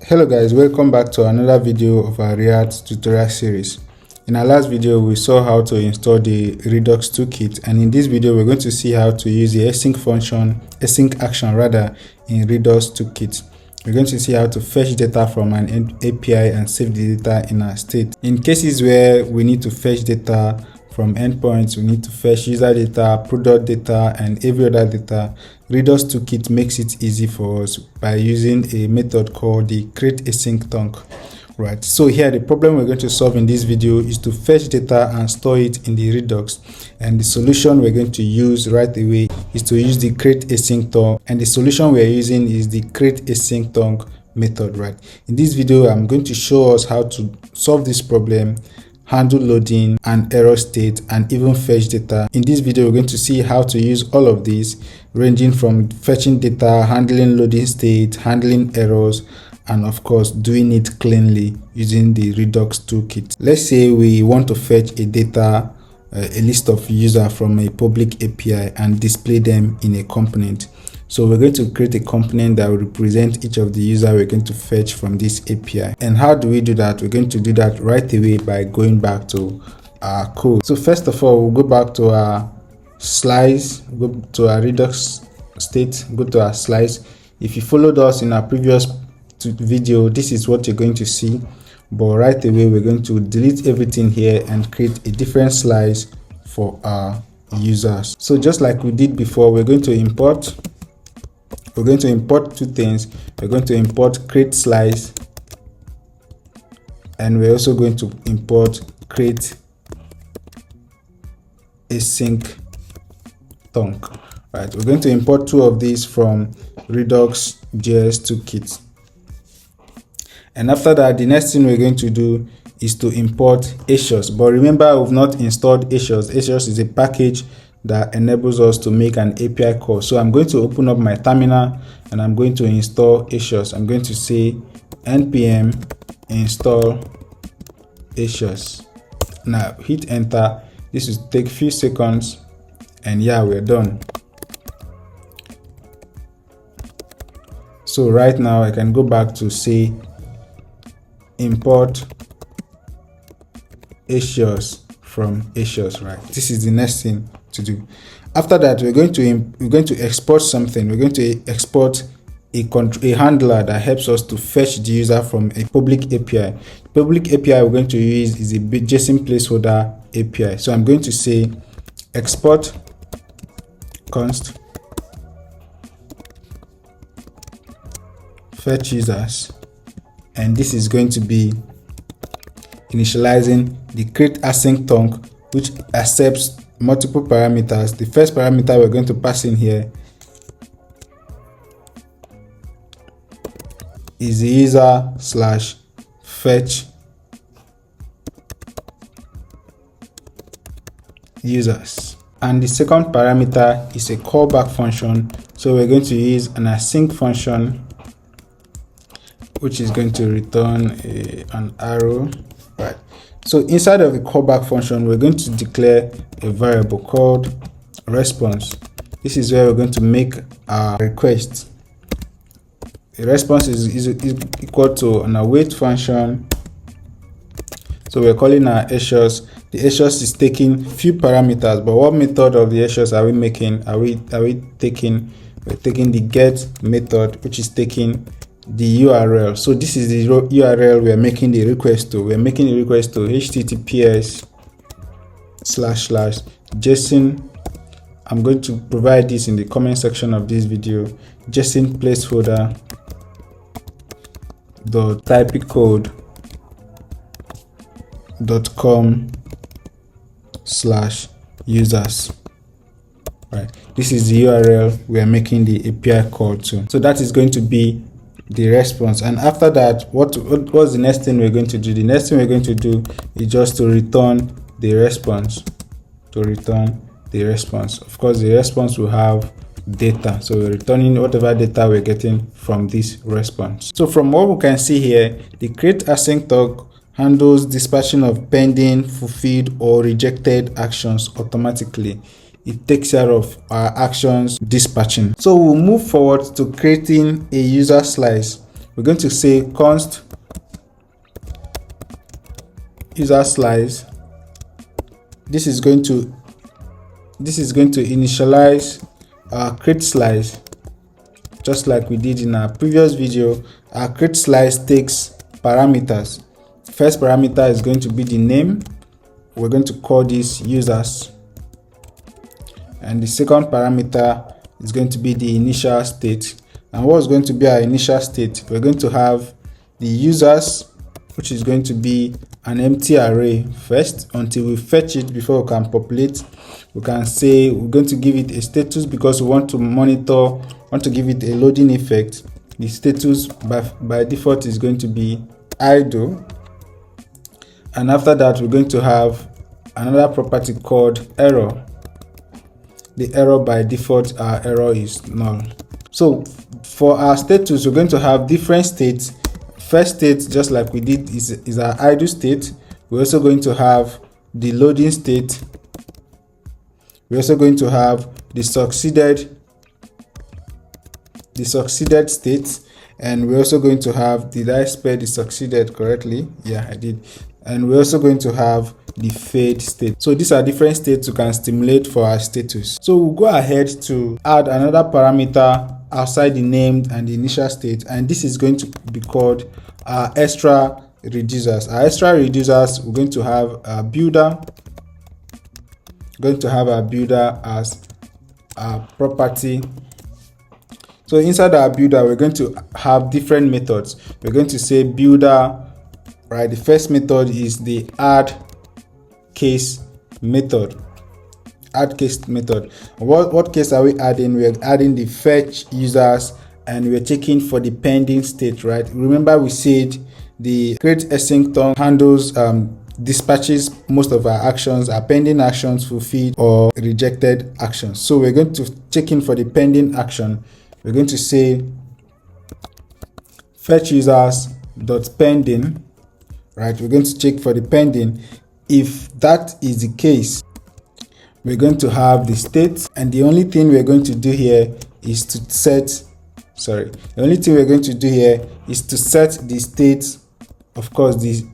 Hello guys, welcome back to another video of our React tutorial series. In our last video we saw how to install the Redux Toolkit, and in this video we're going to see how to use the async action in Redux Toolkit. We're going to see how to fetch data from an API and save the data in our state. In cases where we need to fetch data from endpoints, we need to fetch user data, product data, and every other data. Redux Toolkit makes it easy for us by using a method called the createAsyncThunk. Right, so here the problem we're going to solve in this video is to fetch data and store it in the Redux, and the solution we're going to use right away is to use the createAsyncThunk, and the solution we're using is the createAsyncThunk method. Right, in this video I'm going to show us how to solve this problem, handle loading and error state, and even fetch data. In this video we're going to see how to use all of these, ranging from fetching data, handling loading state, handling errors, and of course doing it cleanly using the Redux Toolkit. Let's say we want to fetch a list of users from a public API and display them in a component. So we're going to create a component that will represent each of the users we're going to fetch from this API. And how do we do that? We're going to do that right away by going back to our code. So first of all, we'll go back to our slice, go to our Redux state, go to our slice. If you followed us in our previous video, this is what you're going to see, but right away we're going to delete everything here and create a different slice for our users. So just like we did before, we're going to import two things. We're going to import create slice, and we're also going to import create async thunk. Right, we're going to import two of these from Redux.js Toolkit. And after that, the next thing we're going to do is to import Async. But remember, we've not installed Async. Async is a package that enables us to make an API call. So I'm going to open up my terminal and I'm going to install Async. I'm going to say npm install Async. Now hit enter. This will take a few seconds, and yeah, we're done. So right now I can go back to say import Async from Async. Right, this is the next thing to do. After that, we're going to export something. We're going to export a handler that helps us to fetch the user from a public API. The public API we're going to use is a JSON placeholder API. So I'm going to say export const fetch users, and this is going to be initializing the createAsyncThunk, which accepts multiple parameters. The first parameter we're going to pass in here is the user / fetch users, and the second parameter is a callback function. So we're going to use an async function which is going to return an arrow. Right, so inside of the callback function we're going to declare a variable called response. This is where we're going to make our request. The response is equal to an await function. So we're calling our Async. The Async is taking few parameters, but what method of the Async are we making? We're taking the get method, which is taking the URL. So this is the URL we are making the request to. We're making the request to https://JSON. I'm going to provide this in the comment section of this video. JSON placeholder typicode.com/users. Right, this is the URL we are making the API call to. So that is going to be the response. And after that, what's the next thing we're going to do? The next thing we're going to do is just to return the response. Of course, the response will have data, so we're returning whatever data we're getting from this response. So from what we can see here, the createAsyncThunk handles dispatching of pending, fulfilled, or rejected actions automatically. It takes care of our actions dispatching. So we'll move forward to creating a user slice. we're going to say const user slice. This is going to initialize our create slice, just like we did in our previous video. Our create slice takes parameters. First parameter is going to be the name. We're going to call this users, and the second parameter is going to be the initial state. And what's going to be our initial state? We're going to have the users, which is going to be an empty array first until we fetch it before we can populate. We can say we're going to give it a status because we want to monitor, want to give it a loading effect. The status by default is going to be idle, and after that we're going to have another property called error. The error by default, our error is null. So for our status, we're going to have different states. First state, just like we did, is our idle state. We're also going to have the loading state. We're also going to have the succeeded state, and we're also going to have, did I spell the succeeded correctly? Yeah, I did. And we're also going to have the failed state. So these are different states you can stimulate for our status. So we'll go ahead to add another parameter outside the named and the initial state, and this is going to be called our extra reducers. Our extra reducers, we're going to have a builder. We're going to have our builder as our property. So inside our builder, we're going to have different methods. We're going to say builder, right? The first method is the add case method. Add case method. What case are we adding? We're adding the fetch users, and we're checking for the pending state, right? Remember we said the create async handles dispatches most of our actions, our pending actions, fulfilled or rejected actions. So we're going to check in for the pending action. We're going to say fetch users dot pending, right? We're going to check for the pending. If that is the case, we're going to have the state, and the only thing we're going to do here is to set, the only thing we're going to do here is to set the state. Of course, the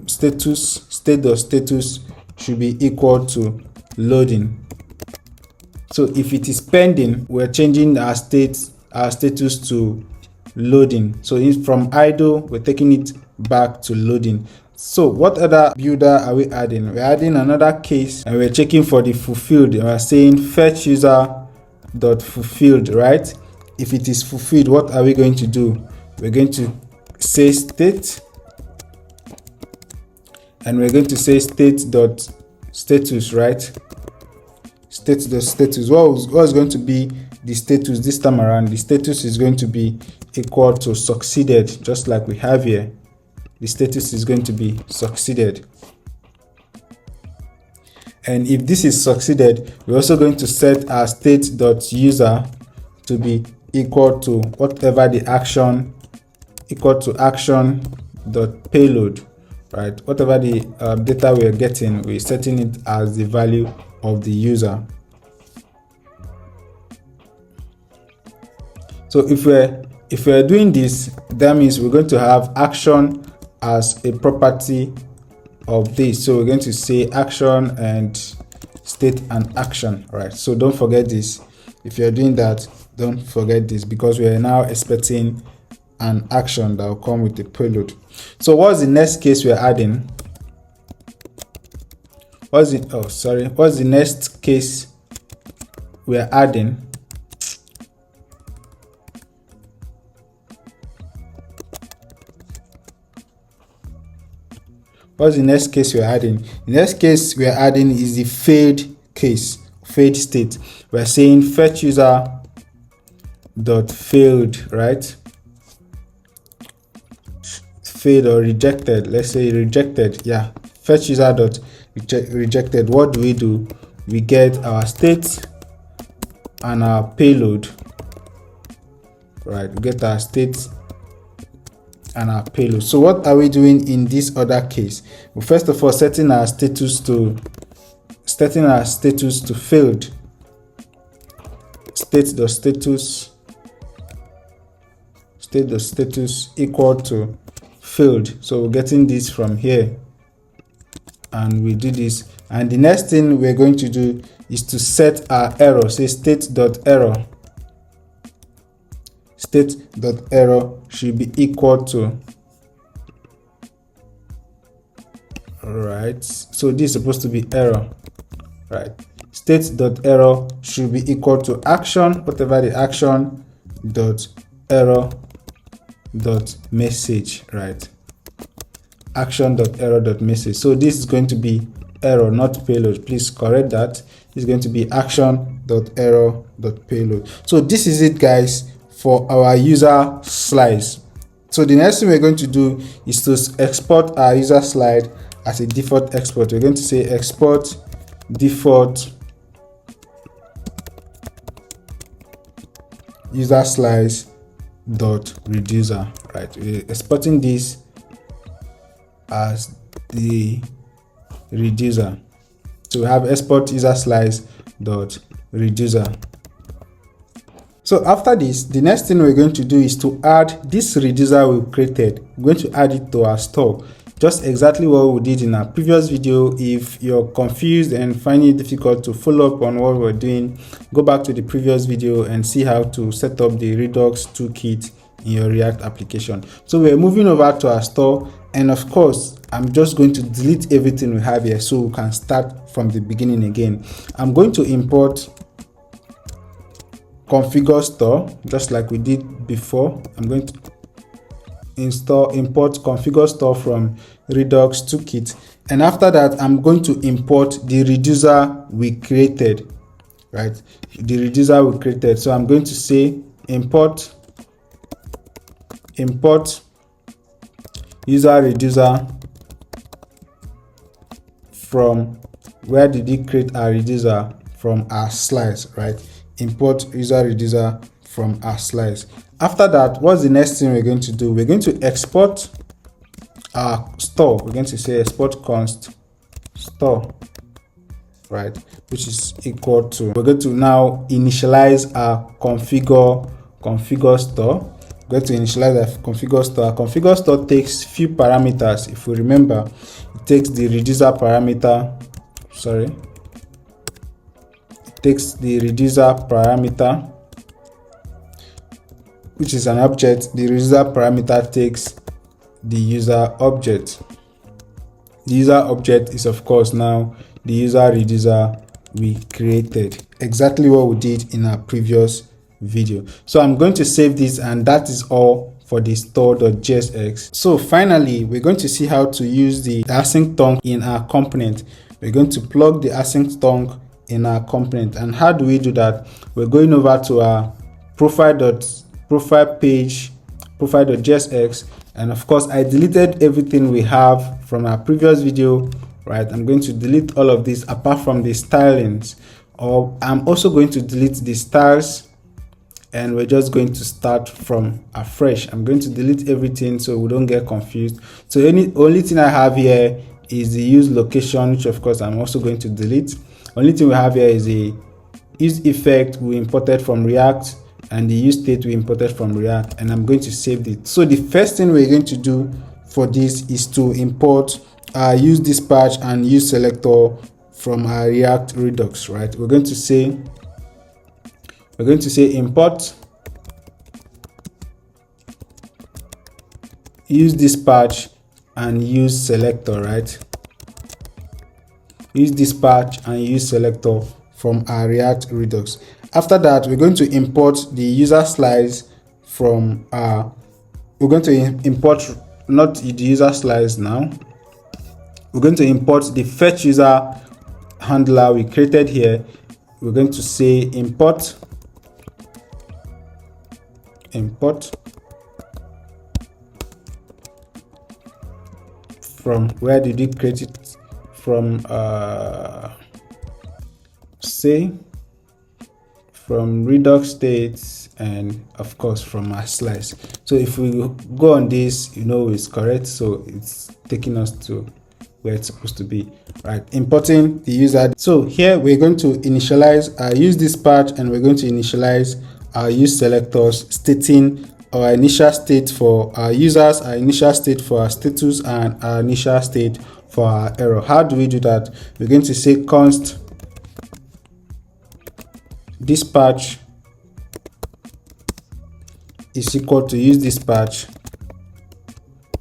state.status should be equal to loading. So if it is pending, we're changing our status to loading. So from idle, we're taking it back to loading. So what other builder are we adding? We're adding another case, and we're checking for the fulfilled. We're saying fetch user dot fulfilled, right? If it is fulfilled, what are we going to do? We're going to say state, and we're going to say state dot status, right? State dot status. What's going to be the status this time around? The status is going to be equal to succeeded, just like we have here. The status is going to be succeeded. And if this is succeeded, we're also going to set our state.user to be equal to whatever the action, equal to action.payload, right? Whatever the data we're getting, we're setting it as the value of the user. So if we're doing this, that means we're going to have action as a property of this. So we're going to say action and state and action, right? So don't forget this. If you're doing that, don't forget this, because we are now expecting an action that will come with the payload. So what's the next case we're adding? What's the next case we're adding? What's the next case we're adding? The next case we're adding is the failed case, failed state. We're saying fetch user dot failed, right? Failed or rejected. Let's say rejected. Yeah. Fetch user dot rejected. What do? We get our state and our payload, right? We get our state and our payload. So what are we doing in this other case? Well, first of all, setting our status to failed. State.status state the status equal to failed. So we're getting this from here, and we do this. And the next thing we're going to do is to set our error. Say state.error. State.error should be equal to, right? So this is supposed to be error, right? State.error should be equal to action, whatever the action dot error dot message, right? Action dot error dot message. So this is going to be error, not payload. Please correct that. This is going to be action dot error dot payload. So this is it, guys, for our user slides. So the next thing we're going to do is to export our user slide as a default export. We're going to say export default user slides dot reducer, right? We're exporting this as the reducer. So we have export user slides dot reducer. So after this, the next thing we're going to do is to add this reducer we created. We're going to add it to our store. Just exactly what we did in our previous video. If you're confused and find it difficult to follow up on what we're doing, go back to the previous video and see how to set up the Redux Toolkit in your React application. So we're moving over to our store, and of course, I'm just going to delete everything we have here so we can start from the beginning again. I'm going to import configure store just like we did before. I'm going to import configure store from Redux Toolkit, and after that I'm going to import the reducer we created, right? The reducer we created. So I'm going to say import user reducer from, where did we create our reducer? From our slides, right? Import user reducer from our slides. After that, what's the next thing we're going to do? We're going to export our store. We're going to say export const store, right? Which is equal to, we're going to now initialize our configure store. We're going to initialize our configure store. Our configure store takes few parameters. If we remember, it takes the reducer parameter, takes the reducer parameter, which is an object. The reducer parameter takes the user object. The user object is of course now the user reducer we created, exactly what we did in our previous video. So I'm going to save this, and that is all for the store.jsx. So finally, we're going to see how to use the async tongue in our component. We're going to plug the async tongue in our component. And how do we do that? We're going over to our profile page, profile.jsx, and of course I deleted everything we have from our previous video, right? I'm going to delete all of this apart from the stylings, or I'm also going to delete the styles, and we're just going to start from afresh. I'm going to delete everything so we don't get confused. So only thing I have here is the use location, which of course I'm also going to delete. Only thing we have here is a use effect we imported from React, and the use state we imported from React, and I'm going to save it. So the first thing we're going to do for this is to import use dispatch and use selector from our React Redux, right? We're going to say import use dispatch and use selector, right? Use dispatch and use selector from our React Redux. After that, we're going to import the user slides from we're going to import not the user slides now. We're going to import the fetch user handler we created here. We're going to say import from, where did we create it from? Say from Redux states, and of course from our slides. So if we go on this, it's correct, so it's taking us to where it's supposed to be, right? Importing the user. So here we're going to initialize our use dispatch, and we're going to initialize our use selectors, stating our initial state for our users, our initial state for our status, and our initial state for our error. How do we do that? We're going to say const dispatch is equal to use dispatch,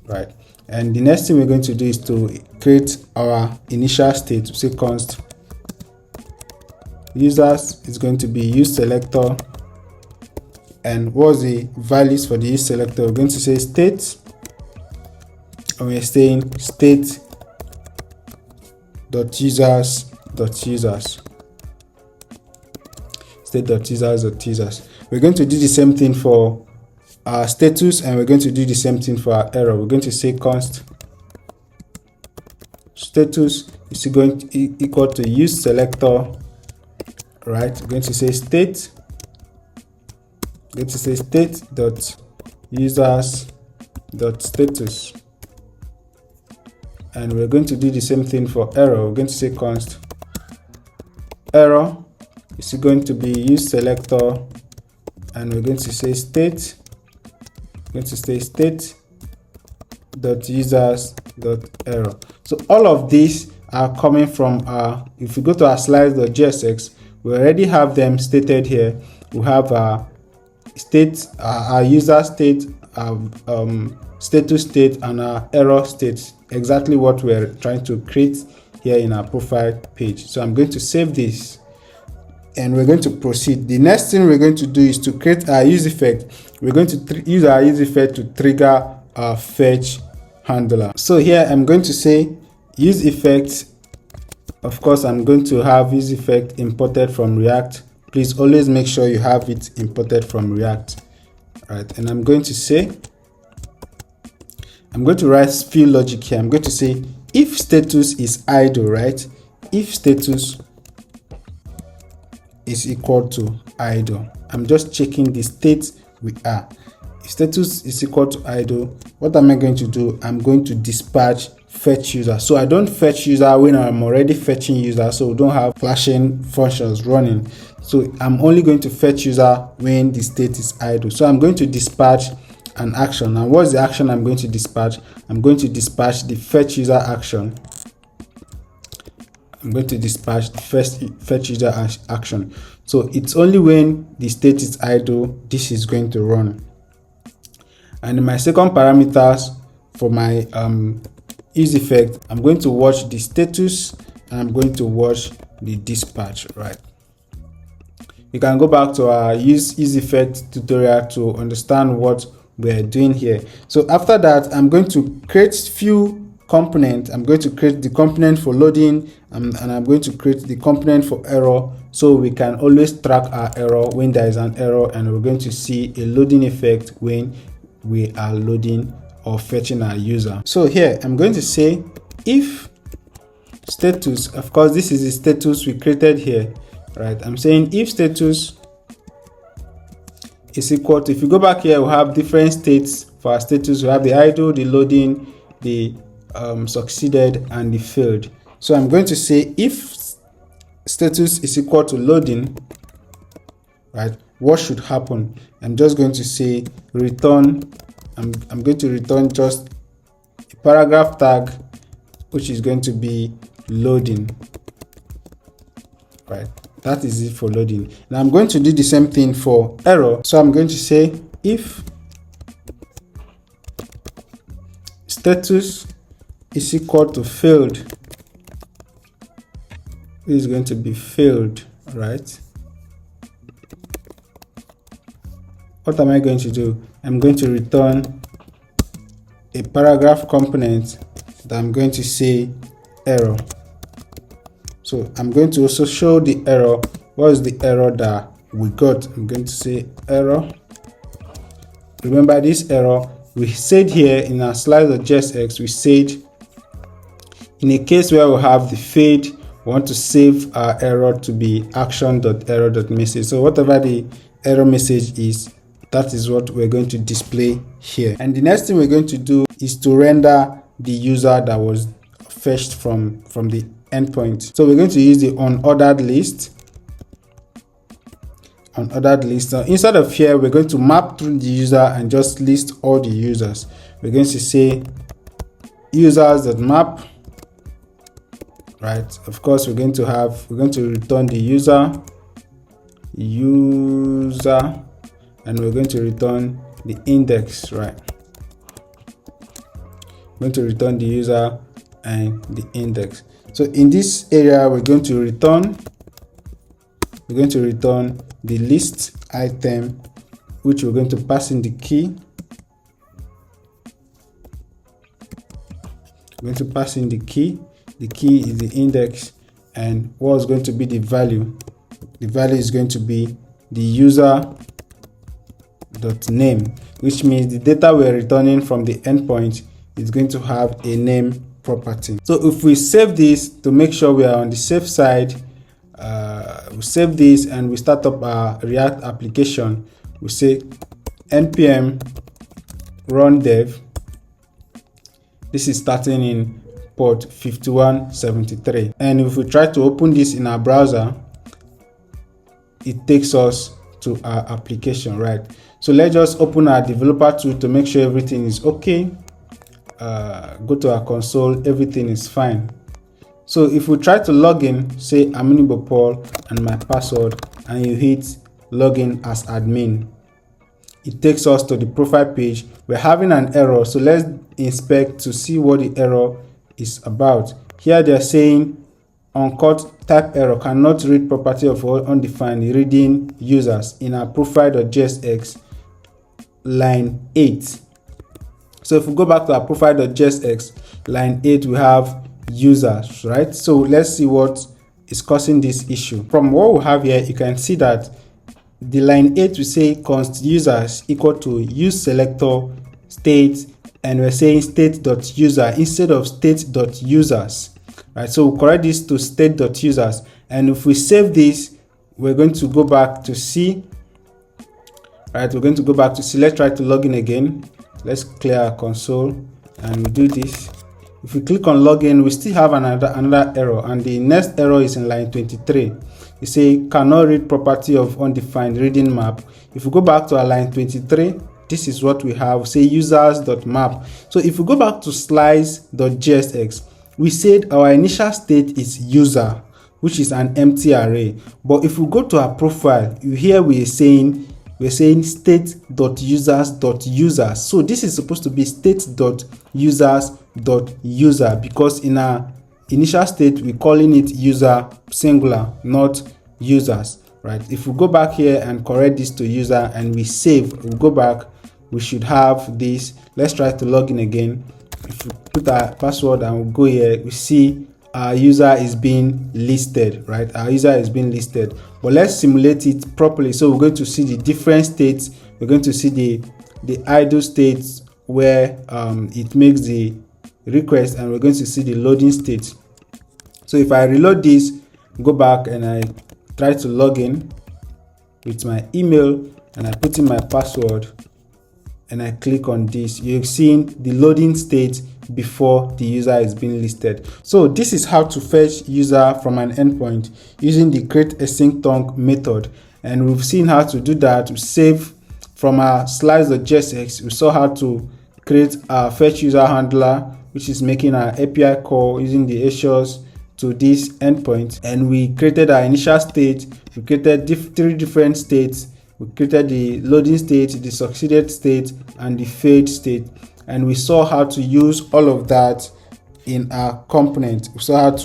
right? And the next thing we're going to do is to create our initial state. To say const users is going to be use selector, and what's the values for the use selector? We're going to say state, and we're saying state dot users dot users, state dot users dot users. We're going to do the same thing for our status, and we're going to do the same thing for our error. We're going to say const status is going to equal to use selector, right? We're going to say state, dot users dot status, and we're going to do the same thing for error. We're going to say const error is going to be use selector, and we're going to say state, dot users dot error. So all of these are coming from our, if we go to our slides.jsx, we already have them stated here. We have our state, our user state, status state, and our error state, exactly what we're trying to create here in our profile page. So I'm going to save this, and we're going to proceed. The next thing we're going to do is to create our use effect. We're going to use our use effect to trigger our fetch handler. So here I'm going to say use effect. Of course, I'm going to have use effect imported from React. Please always make sure you have it imported from React. All right, and I'm going to say, I'm going to write few logic here. I'm going to say if status is idle, right? If status is equal to idle, I'm just checking the state we are. If status is equal to idle, what am I going to do? I'm going to dispatch fetch user. So I don't fetch user when I'm already fetching user, so we don't have flashing functions running. So I'm only going to fetch user when the state is idle. So I'm going to dispatch an action. And what's the action I'm going to dispatch? I'm going to dispatch the fetch user action. I'm going to dispatch the first fetch user action. So it's only when the state is idle this is going to run. And in my second parameters for my use effect, I'm going to watch the status, and I'm going to watch the dispatch, right? You can go back to our use effect tutorial to understand what we're doing here. So after that, I'm going to create few components. I'm going to create the component for loading, and I'm going to create the component for error, so we can always track our error when there is an error, and we're going to see a loading effect when we are loading or fetching our user. So here I'm going to say if status, of course this is the status we created here, right? I'm saying if status is equal to, if you go back here, we have different states for our status. We have the idle, the loading, the succeeded, and the failed. So I'm going to say if status is equal to loading, right, what should happen? I'm just going to say return, I'm going to return just a paragraph tag, which is going to be loading, right? That is it for loading. Now I'm going to do the same thing for error. So I'm going to say if status is equal to failed, it is going to be failed, right? What am I going to do? I'm going to return a paragraph component that I'm going to say error. So I'm going to also show the error. What is the error that we got? I'm going to say error. Remember this error, we said here in our slides.jsx, we said in a case where we have the fade, we want to save our error to be action.error.message. So whatever the error message is, that is what we're going to display here. And the next thing we're going to do is to render the user that was fetched from the endpoint. So we're going to use the unordered list, unordered list. Now instead of here, we're going to map through the user and just list all the users. We're going to say users.map, right? Of course, we're going to return the user, and we're going to return the index, right? We're going to return the user and the index. So in this area, we're going to return the list item, which we're going to pass in the key. We're going to pass in the key. The key is the index, and what's going to be the value? The value is going to be the user.name, which means the data we're returning from the endpoint is going to have a name property. So if we save this to make sure we are on the safe side, we save this and we start up our React application. We say npm run dev. This is starting in port 5173, and if we try to open this in our browser, it takes us to our application, right? So let's just open our developer tool to make sure everything is okay. Go to our console, everything is fine. So if we try to log in, say Paul and my password, and you hit login as admin, it takes us to the profile page. We're having an error, so let's inspect to see what the error is about. Here they're saying uncaught type error, cannot read property of undefined reading users in our profile.jsx line 8. So if we go back to our profile.jsx line 8, we have users, right? So let's see what is causing this issue. From what we have here, you can see that the line 8 we say const users equal to use selector state, and we're saying state.user instead of state.users, right? So we'll correct this to state.users, and if we save this, we're going to go back to C, right? We're going to go back to C. Let's try to log in again. Let's clear our console and we do this. If we click on login, we still have another error, and the next error is in line 23. You say cannot read property of undefined reading map. If we go back to our line 23, this is what we have. Say users.map. So if we go back to slice.jsx, we said our initial state is user, which is an empty array. But if we go to our profile, you hear we're saying state.users.users. So this is supposed to be state.users.user, because in our initial state we're calling it user singular, not users, right? If we go back here and correct this to user and we save, we go back, we should have this. Let's try to log in again. If we put our password and we go here, we see our user is being listed, right? Our user is being listed. But let's simulate it properly. So we're going to see the different states. We're going to see the idle states where it makes the request, and we're going to see the loading state. So if I reload this, go back and I try to log in with my email and I put in my password and I click on this, you've seen the loading state before the user is being listed. So this is how to fetch user from an endpoint using the create async tongue method, and we've seen how to do that. We save from our slice.jsx. We saw how to create a fetch user handler, which is making our API call using the asynchronous to this endpoint, and we created our initial state. We created three different states. We created the loading state, the succeeded state, and the failed state, and we saw how to use all of that in our component. We saw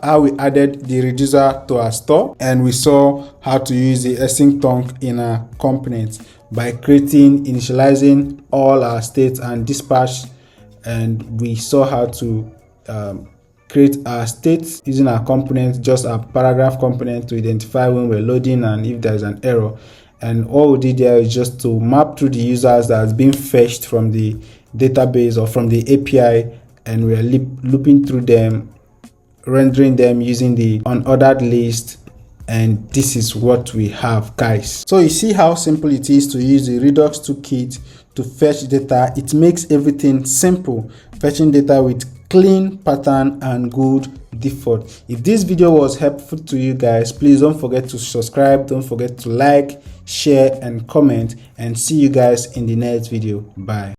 how we added the reducer to our store, and we saw how to use the async tongue in our component by initializing all our states and dispatch, and we saw how to create our states using our component, just our paragraph component, to identify when we're loading and if there's an error. And all we did there is just to map through the users that has been fetched from the database or from the API, and we're looping through them, rendering them using the unordered list, and this is what we have, guys. So you see how simple it is to use the Redux Toolkit to fetch data. It makes everything simple, fetching data with clean pattern and good default. If this video was helpful to you guys, please don't forget to subscribe, don't forget to like, share and comment, and see you guys in the next video. Bye.